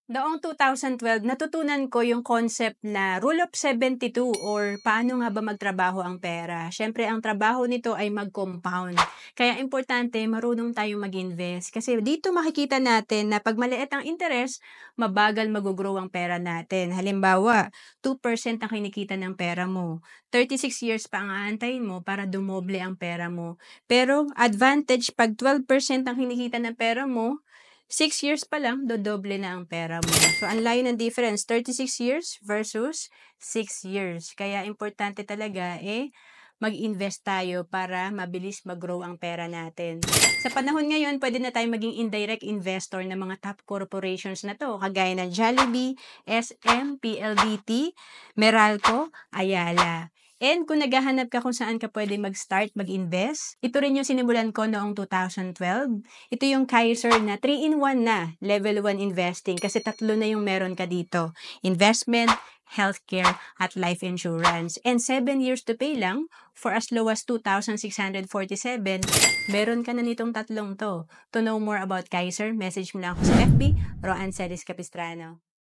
Noong 2012, natutunan ko yung concept na Rule of 72 or paano nga ba magtrabaho ang pera. Siyempre, ang trabaho nito ay mag-compound. Kaya importante, marunong tayong mag-invest. Kasi dito makikita natin na pag maliit ang interest, mabagal mag-grow ang pera natin. Halimbawa, 2% ang kinikita ng pera mo. 36 years pa ang aantayin mo para dumoble ang pera mo. Pero advantage, pag 12% ang kinikita ng pera mo, 6 years pa lang, dodoble na ang pera mo. So, ang layo ng difference, 36 years versus 6 years. Kaya, importante talaga, mag-invest tayo para mabilis mag-grow ang pera natin. Sa panahon ngayon, pwede na tayo maging indirect investor ng mga top corporations na to, kagaya ng Jollibee, SM, PLDT, Meralco, Ayala. And kung naghahanap ka kung saan ka pwede mag-start, mag-invest, ito rin yung sinimulan ko noong 2012. Ito yung Kaiser na 3-in-1 na level 1 investing kasi tatlo na yung meron ka dito. Investment, healthcare, at life insurance. And 7 years to pay lang for as low as 2,647, meron ka na nitong tatlong to. To know more about Kaiser, message mo lang ako sa FB, Roan Celis Capistrano.